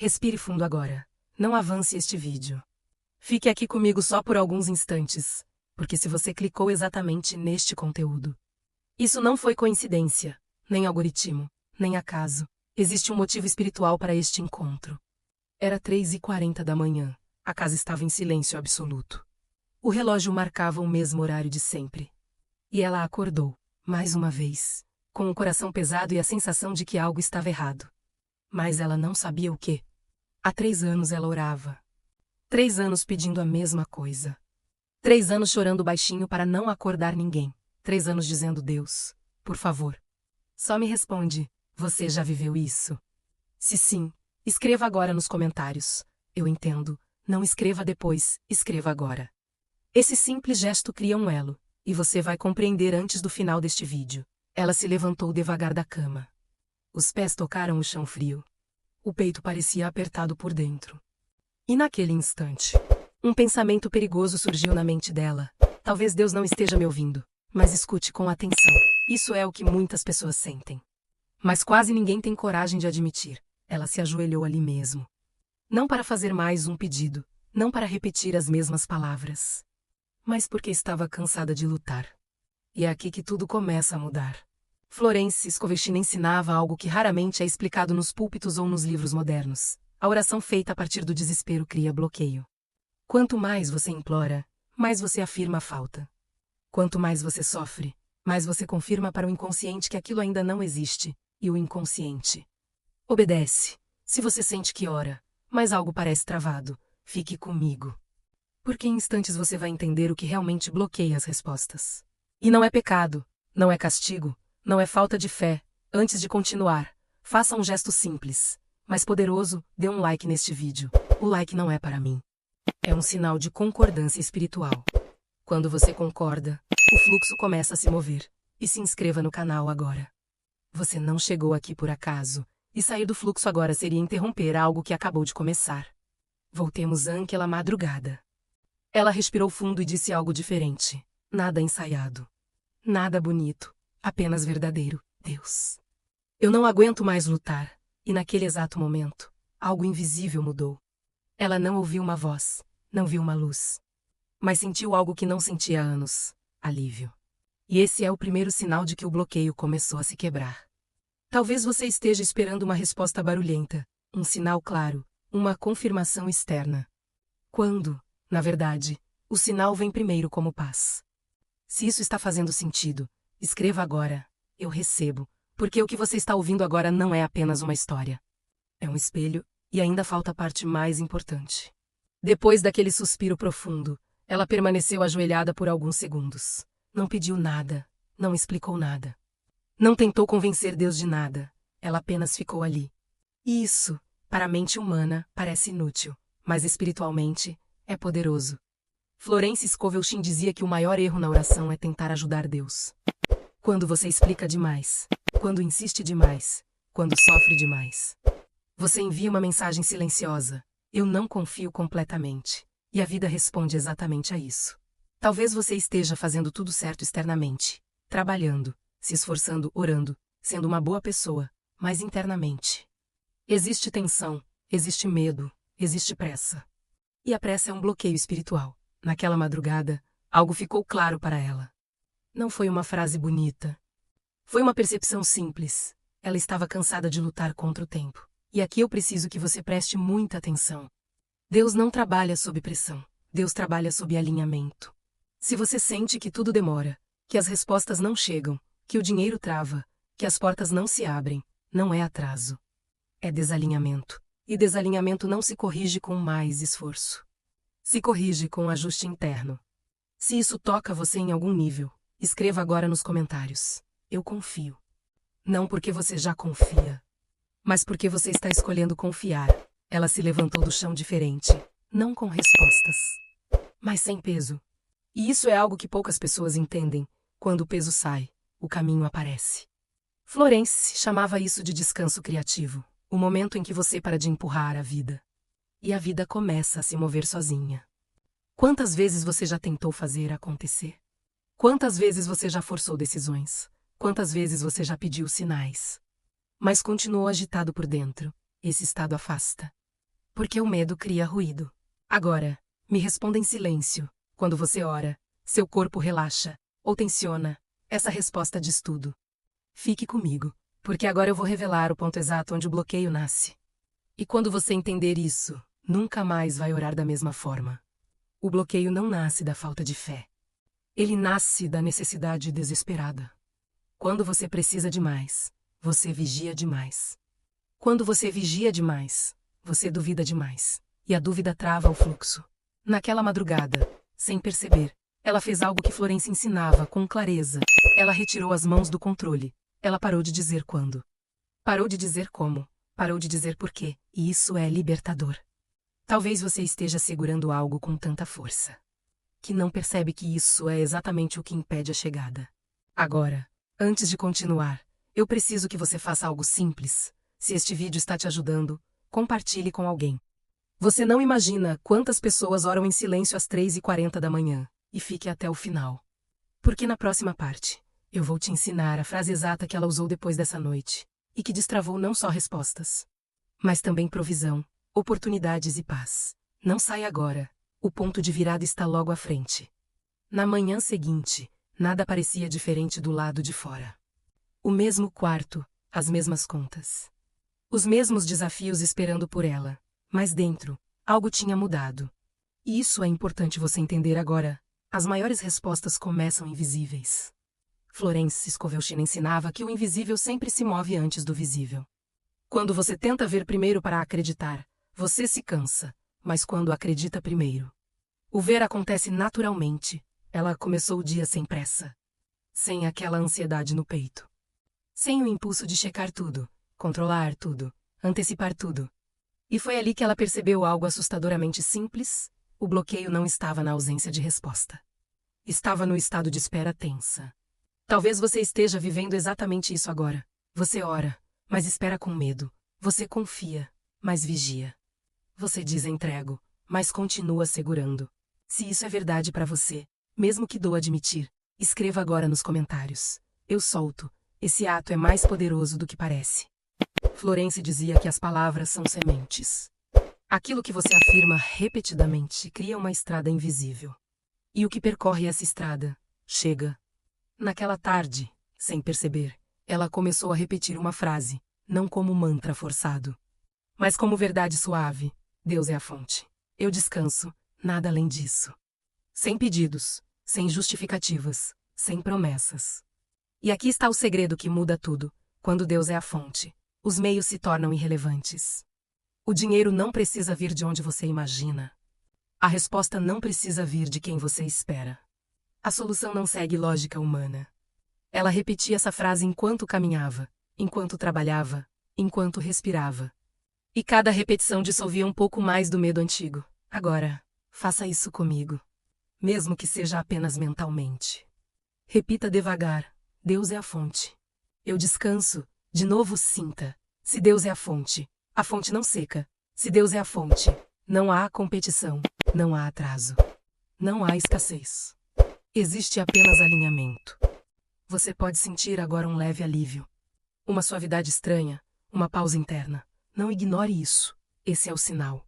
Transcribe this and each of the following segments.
Respire fundo agora. Não avance este vídeo. Fique aqui comigo só por alguns instantes, porque se você clicou exatamente neste conteúdo, isso não foi coincidência, nem algoritmo, nem acaso. Existe um motivo espiritual para este encontro. Era 3h40 da manhã. A casa estava em silêncio absoluto. O relógio marcava o mesmo horário de sempre. E ela acordou, mais uma vez, com o coração pesado e a sensação de que algo estava errado. Mas ela não sabia o quê. Há 3 anos ela orava. 3 anos pedindo a mesma coisa. 3 anos chorando baixinho para não acordar ninguém. 3 anos dizendo: Deus, por favor, só me responde, você já viveu isso? Se sim, escreva agora nos comentários. Eu entendo. Não escreva depois, escreva agora. Esse simples gesto cria um elo, e você vai compreender antes do final deste vídeo. Ela se levantou devagar da cama. Os pés tocaram o chão frio. O peito parecia apertado por dentro. E naquele instante, um pensamento perigoso surgiu na mente dela. Talvez Deus não esteja me ouvindo, mas escute com atenção. Isso é o que muitas pessoas sentem. Mas quase ninguém tem coragem de admitir. Ela se ajoelhou ali mesmo. Não para fazer mais um pedido, não para repetir as mesmas palavras, mas porque estava cansada de lutar. E é aqui que tudo começa a mudar. Florence Scovel ensinava algo que raramente é explicado nos púlpitos ou nos livros modernos. A oração feita a partir do desespero cria bloqueio. Quanto mais você implora, mais você afirma a falta. Quanto mais você sofre, mais você confirma para o inconsciente que aquilo ainda não existe, e o inconsciente obedece. Se você sente que ora, mas algo parece travado, fique comigo. Porque em instantes você vai entender o que realmente bloqueia as respostas. E não é pecado, não é castigo, não é falta de fé. Antes de continuar, faça um gesto simples, mas poderoso. Dê um like neste vídeo. O like não é para mim. É um sinal de concordância espiritual. Quando você concorda, o fluxo começa a se mover. E se inscreva no canal agora. Você não chegou aqui por acaso, e sair do fluxo agora seria interromper algo que acabou de começar. Voltemos àquela madrugada. Ela respirou fundo e disse algo diferente. Nada ensaiado. Nada bonito. Apenas verdadeiro. Deus, eu não aguento mais lutar. E naquele exato momento, algo invisível mudou. Ela não ouviu uma voz, não viu uma luz, mas sentiu algo que não sentia há anos: alívio. E esse é o primeiro sinal de que o bloqueio começou a se quebrar. Talvez você esteja esperando uma resposta barulhenta, um sinal claro, uma confirmação externa. Quando, na verdade, o sinal vem primeiro como paz. Se isso está fazendo sentido, escreva agora: eu recebo, porque o que você está ouvindo agora não é apenas uma história. É um espelho, e ainda falta a parte mais importante. Depois daquele suspiro profundo, ela permaneceu ajoelhada por alguns segundos. Não pediu nada, não explicou nada. Não tentou convencer Deus de nada, ela apenas ficou ali. E isso, para a mente humana, parece inútil, mas espiritualmente, é poderoso. Florence Scovel dizia que o maior erro na oração é tentar ajudar Deus. Quando você explica demais, quando insiste demais, quando sofre demais, você envia uma mensagem silenciosa: eu não confio completamente. E a vida responde exatamente a isso. Talvez você esteja fazendo tudo certo externamente, trabalhando, se esforçando, orando, sendo uma boa pessoa, mas internamente existe tensão, existe medo, existe pressa. E a pressa é um bloqueio espiritual. Naquela madrugada, algo ficou claro para ela. Não foi uma frase bonita. Foi uma percepção simples. Ela estava cansada de lutar contra o tempo. E aqui eu preciso que você preste muita atenção. Deus não trabalha sob pressão. Deus trabalha sob alinhamento. Se você sente que tudo demora, que as respostas não chegam, que o dinheiro trava, que as portas não se abrem, não é atraso. É desalinhamento. E desalinhamento não se corrige com mais esforço. Se corrige com um ajuste interno. Se isso toca você em algum nível, escreva agora nos comentários: eu confio. Não porque você já confia, mas porque você está escolhendo confiar. Ela se levantou do chão diferente, não com respostas, mas sem peso. E isso é algo que poucas pessoas entendem. Quando o peso sai, o caminho aparece. Florence chamava isso de descanso criativo, o momento em que você para de empurrar a vida. E a vida começa a se mover sozinha. Quantas vezes você já tentou fazer acontecer? Quantas vezes você já forçou decisões? Quantas vezes você já pediu sinais? Mas continuou agitado por dentro. Esse estado afasta. Porque o medo cria ruído. Agora, me responda em silêncio. Quando você ora, seu corpo relaxa ou tensiona? Essa resposta diz tudo. Fique comigo, porque agora eu vou revelar o ponto exato onde o bloqueio nasce. E quando você entender isso, nunca mais vai orar da mesma forma. O bloqueio não nasce da falta de fé. Ele nasce da necessidade desesperada. Quando você precisa demais, você vigia demais. Quando você vigia demais, você duvida demais. E a dúvida trava o fluxo. Naquela madrugada, sem perceber, ela fez algo que Florence ensinava com clareza. Ela retirou as mãos do controle. Ela parou de dizer quando. Parou de dizer como. Parou de dizer por quê. E isso é libertador. Talvez você esteja segurando algo com tanta força que não percebe que isso é exatamente o que impede a chegada. Agora, antes de continuar, eu preciso que você faça algo simples. Se este vídeo está te ajudando, compartilhe com alguém. Você não imagina quantas pessoas oram em silêncio às 3h40 da manhã, e fique até o final. Porque na próxima parte, eu vou te ensinar a frase exata que ela usou depois dessa noite, e que destravou não só respostas, mas também provisão, oportunidades e paz. Não sai agora. O ponto de virada está logo à frente. Na manhã seguinte, nada parecia diferente do lado de fora. O mesmo quarto, as mesmas contas. Os mesmos desafios esperando por ela. Mas dentro, algo tinha mudado. E isso é importante você entender agora. As maiores respostas começam invisíveis. Florence Scovel ensinava que o invisível sempre se move antes do visível. Quando você tenta ver primeiro para acreditar, você se cansa. Mas quando acredita primeiro, o ver acontece naturalmente. Ela começou o dia sem pressa. Sem aquela ansiedade no peito. Sem o impulso de checar tudo, controlar tudo, antecipar tudo. E foi ali que ela percebeu algo assustadoramente simples. O bloqueio não estava na ausência de resposta. Estava no estado de espera tensa. Talvez você esteja vivendo exatamente isso agora. Você ora, mas espera com medo. Você confia, mas vigia. Você diz entrego, mas continua segurando. Se isso é verdade para você, mesmo que doa admitir, escreva agora nos comentários. Eu solto. Esse ato é mais poderoso do que parece. Florence dizia que as palavras são sementes. Aquilo que você afirma repetidamente cria uma estrada invisível. E o que percorre essa estrada, chega. Naquela tarde, sem perceber, ela começou a repetir uma frase, não como mantra forçado, mas como verdade suave. Deus é a fonte. Eu descanso, nada além disso. Sem pedidos, sem justificativas, sem promessas. E aqui está o segredo que muda tudo. Quando Deus é a fonte, os meios se tornam irrelevantes. O dinheiro não precisa vir de onde você imagina. A resposta não precisa vir de quem você espera. A solução não segue lógica humana. Ela repetia essa frase enquanto caminhava, enquanto trabalhava, enquanto respirava. E cada repetição dissolvia um pouco mais do medo antigo. Agora, faça isso comigo. Mesmo que seja apenas mentalmente. Repita devagar. Deus é a fonte. Eu descanso. De novo sinta. Se Deus é a fonte não seca. Se Deus é a fonte, não há competição, não há atraso. Não há escassez. Existe apenas alinhamento. Você pode sentir agora um leve alívio. Uma suavidade estranha, uma pausa interna. Não ignore isso. Esse é o sinal.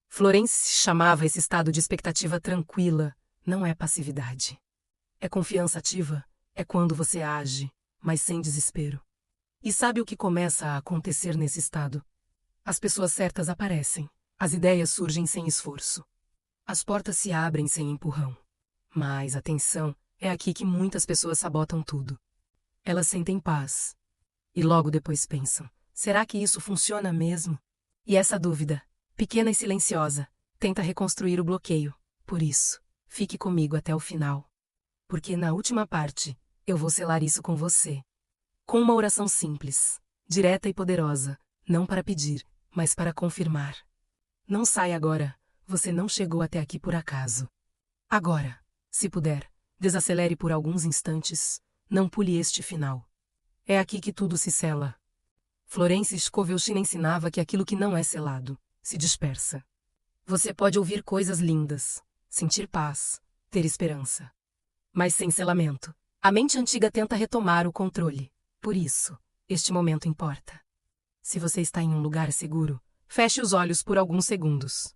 Florence chamava esse estado de expectativa tranquila. Não é passividade. É confiança ativa. É quando você age, mas sem desespero. E sabe o que começa a acontecer nesse estado? As pessoas certas aparecem. As ideias surgem sem esforço. As portas se abrem sem empurrão. Mas, atenção, é aqui que muitas pessoas sabotam tudo. Elas sentem paz. E logo depois pensam, será que isso funciona mesmo? E essa dúvida, pequena e silenciosa, tenta reconstruir o bloqueio. Por isso, fique comigo até o final. Porque na última parte, eu vou selar isso com você. Com uma oração simples, direta e poderosa, não para pedir, mas para confirmar. Não saia agora, você não chegou até aqui por acaso. Agora, se puder, desacelere por alguns instantes, não pule este final. É aqui que tudo se sela. Florence Scovel ensinava que aquilo que não é selado, se dispersa. Você pode ouvir coisas lindas, sentir paz, ter esperança. Mas sem selamento, a mente antiga tenta retomar o controle. Por isso, este momento importa. Se você está em um lugar seguro, Feche os olhos por alguns segundos.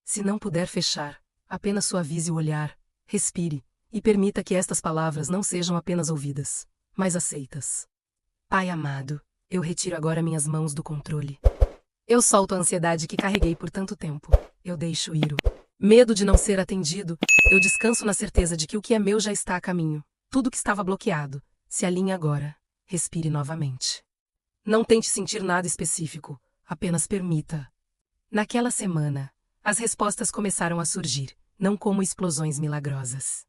Se não puder fechar, apenas suavize o olhar, respire, e permita que estas palavras não sejam apenas ouvidas, mas aceitas. Pai amado, eu retiro agora minhas mãos do controle. Eu solto a ansiedade que carreguei por tanto tempo. Eu deixo ir o medo de não ser atendido. Eu descanso na certeza de que o que é meu já está a caminho. Tudo que estava bloqueado se alinhe agora. Respire novamente. Não tente sentir nada específico, apenas permita. Naquela semana, as respostas começaram a surgir, não como explosões milagrosas,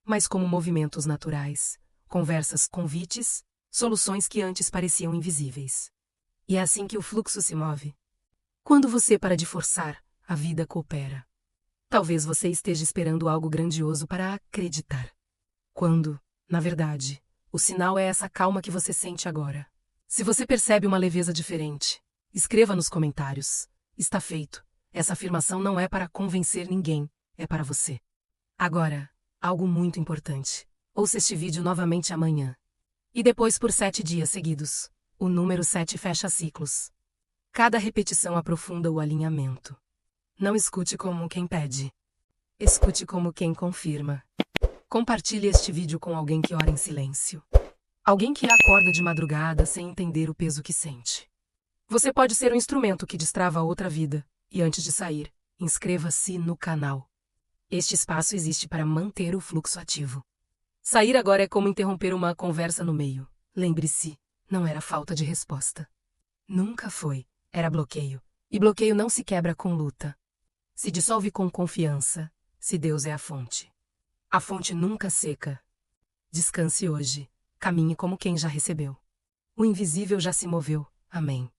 mas como movimentos naturais, conversas, convites, soluções que antes pareciam invisíveis. E é assim que o fluxo se move. Quando você para de forçar, a vida coopera. Talvez você esteja esperando algo grandioso para acreditar. Quando, na verdade, o sinal é essa calma que você sente agora. Se você percebe uma leveza diferente, escreva nos comentários. Está feito. Essa afirmação não é para convencer ninguém, é para você. Agora, algo muito importante. Ouça este vídeo novamente amanhã. E depois por 7 dias seguidos. O número 7 fecha ciclos. Cada repetição aprofunda o alinhamento. Não escute como quem pede. Escute como quem confirma. Compartilhe este vídeo com alguém que ora em silêncio. Alguém que acorda de madrugada sem entender o peso que sente. Você pode ser um instrumento que destrava outra vida. E antes de sair, inscreva-se no canal. Este espaço existe para manter o fluxo ativo. Sair agora é como interromper uma conversa no meio. Lembre-se, não era falta de resposta. Nunca foi, era bloqueio. E bloqueio não se quebra com luta. Se dissolve com confiança, se Deus é a fonte. A fonte nunca seca. Descanse hoje, caminhe como quem já recebeu. O invisível já se moveu. Amém.